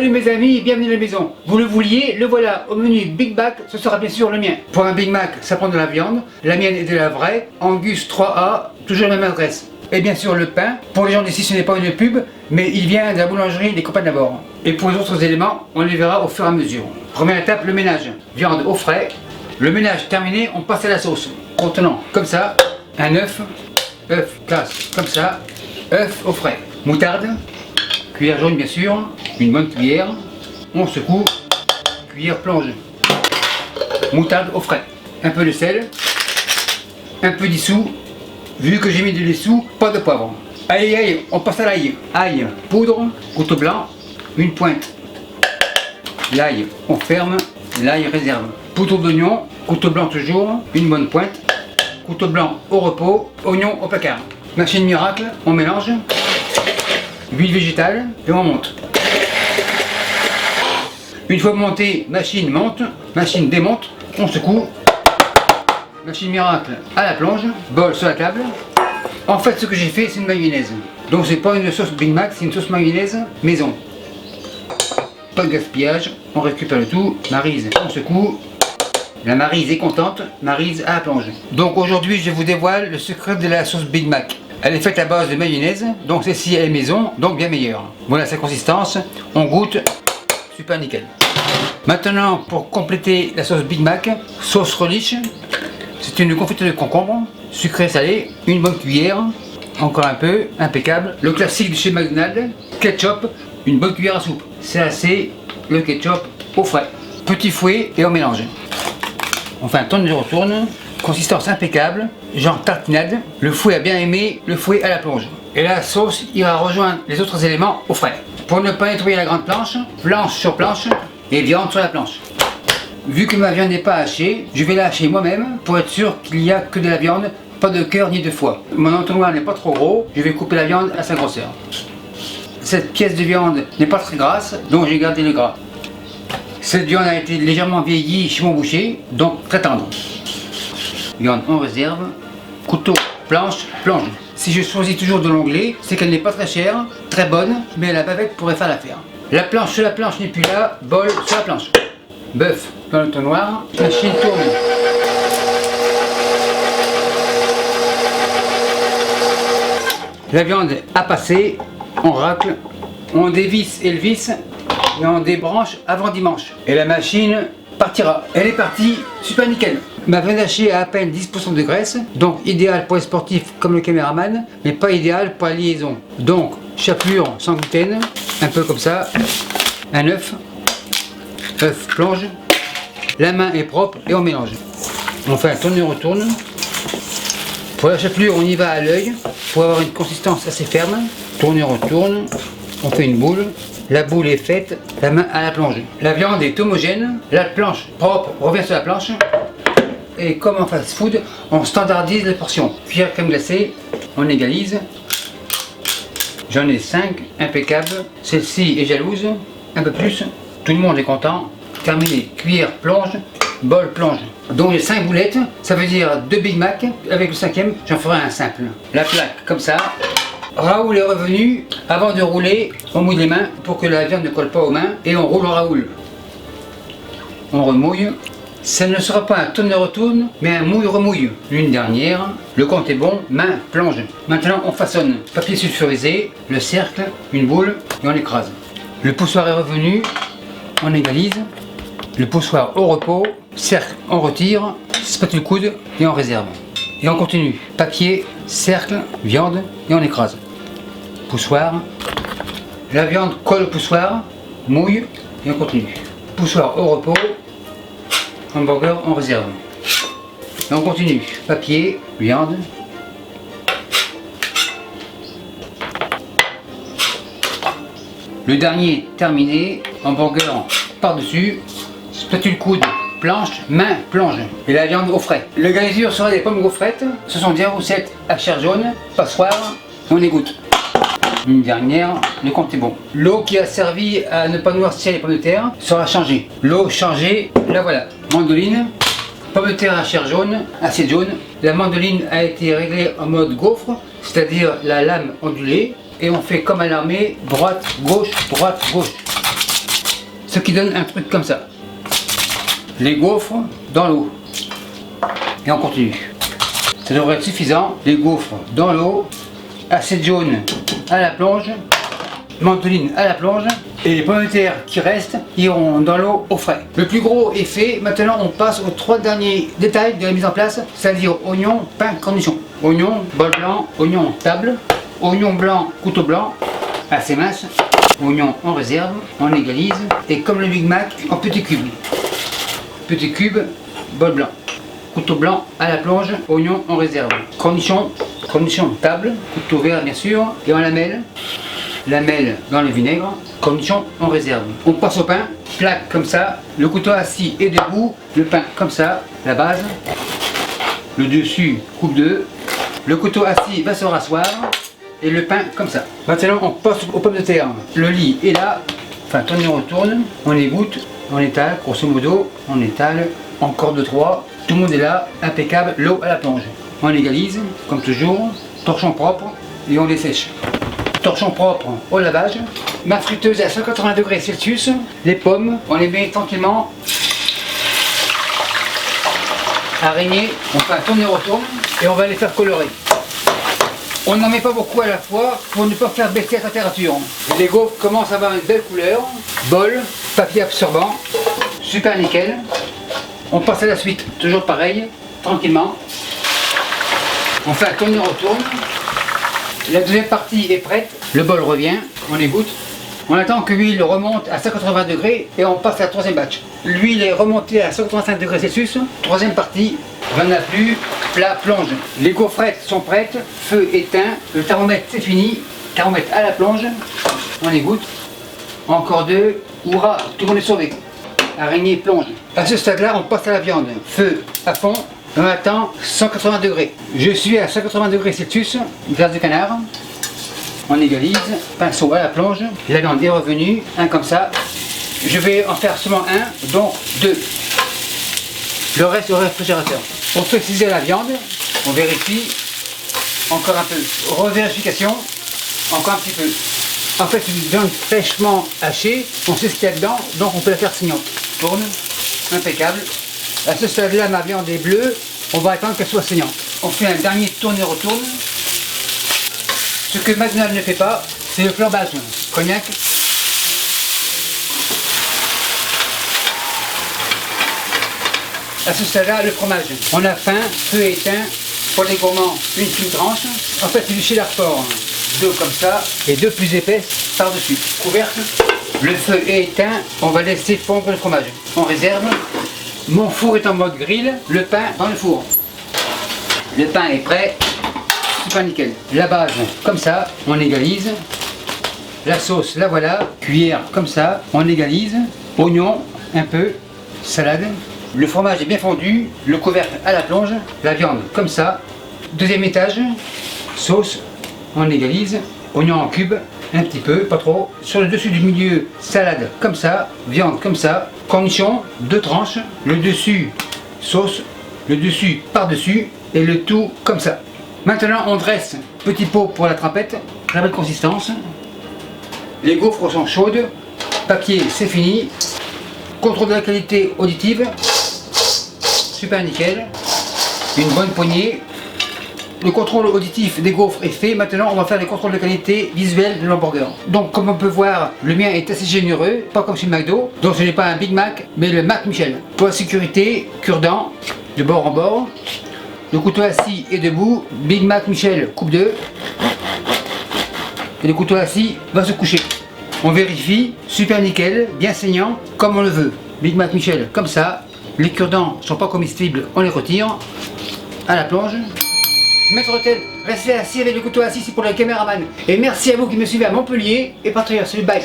Salut mes amis, bienvenue à la maison. Vous le vouliez, le voilà au menu Big Mac, ce sera bien sûr le mien. Pour un Big Mac, ça prend de la viande, la mienne est de la vraie, Angus 3A, toujours la même adresse. Et bien sûr le pain, pour les gens d'ici ce n'est pas une pub, mais il vient de la boulangerie des copains d'abord. Et pour les autres éléments, on les verra au fur et à mesure. Première étape, le ménage. Viande au frais. Le ménage terminé, on passe à la sauce. Contenant comme ça, un œuf, classe comme ça, œuf au frais. Moutarde, cuillère jaune bien sûr, une bonne cuillère, on secoue, cuillère plonge. Moutarde au frais. Un peu de sel, un peu d'issou, vu que j'ai mis de l'issou, pas de poivre. Aïe, on passe à l'ail. Ail, poudre, couteau blanc, une pointe. L'ail, on ferme, l'ail réserve. Poudre d'oignon, couteau blanc toujours, une bonne pointe. Couteau blanc au repos, oignon au placard. Machine miracle, on mélange. Huile végétale et on monte. Une fois monté, machine monte, machine démonte, on secoue. Machine miracle à la plonge, bol sur la table. En fait, ce que j'ai fait, c'est une mayonnaise. Donc c'est pas une sauce Big Mac, c'est une sauce mayonnaise maison. Pas de gaspillage, on récupère le tout, maryse, on secoue. La maryse est contente, maryse à la plonge. Donc aujourd'hui, je vous dévoile le secret de la sauce Big Mac. Elle est faite à base de mayonnaise, donc celle-ci elle est maison, donc bien meilleure. Voilà sa consistance, on goûte, super nickel. Maintenant, pour compléter la sauce Big Mac, sauce relish, c'est une confiture de concombre, sucré salé, une bonne cuillère, encore un peu, impeccable. Le classique de chez McDonald's, ketchup, une bonne cuillère à soupe. C'est assez, le ketchup au frais. Petit fouet et on mélange. On fait un tourne et retourne. Consistance impeccable, genre tartinade. Le fouet a bien aimé, le fouet à la plonge. Et la sauce ira rejoindre les autres éléments au frais. Pour ne pas nettoyer la grande planche, planche sur planche et viande sur la planche. Vu que ma viande n'est pas hachée, je vais la hacher moi-même pour être sûr qu'il n'y a que de la viande, pas de cœur ni de foie. Mon entonnoir n'est pas trop gros, je vais couper la viande à sa grosseur. Cette pièce de viande n'est pas très grasse, donc j'ai gardé le gras. Cette viande a été légèrement vieillie chez mon boucher, donc très tendre. Viande en réserve, couteau, planche, plonge. Si je choisis toujours de l'onglet, c'est qu'elle n'est pas très chère, très bonne, mais la bavette pourrait faire l'affaire. La planche sur la planche n'est plus là, bol sur la planche. Bœuf dans le tonnoir, machine tourne. La viande a passé, on racle, on dévisse et le visse, et on débranche avant dimanche. Et la machine partira. Elle est partie, super nickel. Ma viande hachée a à peine 10% de graisse, donc idéal pour les sportifs comme le caméraman, mais pas idéal pour la liaison. Donc, chapelure sans gluten, un peu comme ça, un œuf, œuf plonge, la main est propre et on mélange. On fait un tourne et retourne. Pour la chapelure, on y va à l'œil, pour avoir une consistance assez ferme. Tourne et retourne, on fait une boule. La boule est faite, la main à la plonge. La viande est homogène, la planche propre revient sur la planche. Et comme en fast food, on standardise les portions. Cuillère crème glacée, on égalise. J'en ai 5, impeccable. Celle-ci est jalouse, un peu plus. Tout le monde est content. Terminé. Cuillère plonge, bol plonge. Donc j'ai 5 boulettes, ça veut dire 2 Big Mac. Avec le 5e, j'en ferai un simple. La plaque comme ça. Raoul est revenu. Avant de rouler, on mouille les mains pour que la viande ne colle pas aux mains. Et on roule en Raoul. On remouille. Ça ne sera pas un tourne-retourne, mais un mouille-remouille. Une dernière, le compte est bon, main, plonge. Maintenant on façonne. Papier sulfurisé, le cercle, une boule et on écrase. Le poussoir est revenu, on égalise. Le poussoir au repos, cercle, on retire, spatule coude et on réserve. Et on continue. Papier, cercle, viande et on écrase. Poussoir. La viande colle au poussoir, mouille et on continue. Poussoir au repos. Hamburger en réserve. Et on continue. Papier, viande. Le dernier terminé. Hamburger par-dessus. Spatule coude, planche, main, plonge. Et la viande au frais. Le garniture sera des pommes gaufrettes. Ce sont des roussettes à chair jaune. Passoire. On égoutte. Une dernière, le compte est bon. L'eau qui a servi à ne pas noircir les pommes de terre sera changée. L'eau changée, la voilà. Mandoline, pommes de terre à chair jaune, assiette jaune. La mandoline a été réglée en mode gaufre, c'est-à-dire la lame ondulée. Et on fait comme à l'armée, droite, gauche, droite, gauche. ce qui donne un truc comme ça. Les gaufres dans l'eau. Et on continue. Ça devrait être suffisant. Les gaufres dans l'eau, assiette jaune à la plonge, manteline à la plonge, et les pommes de terre qui restent iront dans l'eau au frais. Le plus gros est fait. Maintenant on passe aux 3 derniers détails de la mise en place, c'est-à-dire oignon, pain, cornichon. Oignon, bol blanc, oignon table, oignon blanc, couteau blanc, assez mince, oignon en réserve, on égalise, et comme le Big Mac, en petits cubes. Petits cubes, bol blanc. Couteau blanc à la plonge, oignon en réserve. Cornichon, cornichon table, couteau vert bien sûr, et en lamelle. Lamelle dans le vinaigre, cornichon en réserve. On passe au pain, plaque comme ça, le couteau assis est debout, le pain comme ça, la base, le dessus coupe 2, le couteau assis va se rasseoir, et le pain comme ça. Maintenant on passe aux pommes de terre. Le lit est là, enfin tourne et retourne, on égoutte, on étale, grosso modo, on étale, encore 2-3, tout le monde est là, impeccable, l'eau à la plonge. On égalise, comme toujours, torchon propre, et on les sèche. Torchon propre au lavage, ma friteuse à 180 degrés Celsius, les pommes, on les met tranquillement à régner, on fait un tourne-et-retourne et on va les faire colorer. On n'en met pas beaucoup à la fois pour ne pas faire baisser la température. Les gaufres commencent à avoir une belle couleur, bol, papier absorbant, super nickel. On passe à la suite, toujours pareil, tranquillement. On fait un tourne-et-retourne. La deuxième partie est prête, le bol revient, on égoutte. On attend que l'huile remonte à 180 degrés et on passe à la troisième batch. L'huile est remontée à 185 degrés Celsius, troisième partie, vin n'a plus, plat plonge. Les gaufrettes sont prêtes, feu éteint, le thermomètre c'est fini, thermomètre à la plonge, on égoutte. Encore 2, hurrah, tout le monde est sauvé. Araignée plonge. À ce stade-là, on passe à la viande. Feu à fond. On attend 180 degrés. Je suis à 180 degrés Celsius, glace de canard. On égalise, pinceau à la plonge. La viande est revenue, un comme ça. Je vais en faire seulement un, donc 2. Le reste au réfrigérateur. On fait ciser la viande, on vérifie. Encore un peu. Revérification, encore un petit peu. En fait, une viande fraîchement hachée, on sait ce qu'il y a dedans, donc on peut la faire saignante. Tourne, impeccable. À ce stade-là, ma viande est bleue, on va attendre qu'elle soit saignante. On fait un dernier tourne et retourne. Ce que McDonald's ne fait pas, c'est le flambage. Cognac. À ce stade-là, le fromage. On a faim, feu éteint. Pour les gourmands, une fine tranche. En fait, c'est du cheddar fort. 2 comme ça, et 2 plus épaisses par-dessus. Couvercle. Le feu est éteint, on va laisser fondre le fromage. On réserve. Mon four est en mode grill, le pain dans le four. Le pain est prêt, super nickel. La base, comme ça, on égalise. La sauce, la voilà. Cuillère, comme ça, on égalise. Oignon, un peu. Salade. Le fromage est bien fondu. Le couvercle à la plonge. La viande, comme ça. Deuxième étage. Sauce, on égalise. Oignon en cubes, un petit peu, pas trop. Sur le dessus du milieu, salade, comme ça. Viande, comme ça. Cornichons, 2 tranches. Le dessus, sauce. Le dessus, par-dessus. Et le tout, comme ça. Maintenant, on dresse. Petit pot pour la trempette. Très belle consistance. Les gaufres sont chaudes. Papier, c'est fini. Contrôle de la qualité auditive. Super nickel. Une bonne poignée. Le contrôle auditif des gaufres est fait. Maintenant, on va faire les contrôles de qualité visuelle de l'hamburger. Donc, comme on peut voir, le mien est assez généreux, pas comme chez McDo. Donc, ce n'est pas un Big Mac, mais le Mac Michel. Pour la sécurité, cure-dent, de bord en bord. Le couteau assis est debout. Big Mac Michel, coupe 2. Et le couteau assis va se coucher. On vérifie, super nickel, bien saignant, comme on le veut. Big Mac Michel, comme ça. Les cure-dents ne sont pas comestibles, on les retire. À la plonge. Maître Hôtel, restez assis avec le couteau assis, c'est pour le caméraman. Et merci à vous qui me suivez à Montpellier et Patriote. Salut, bye.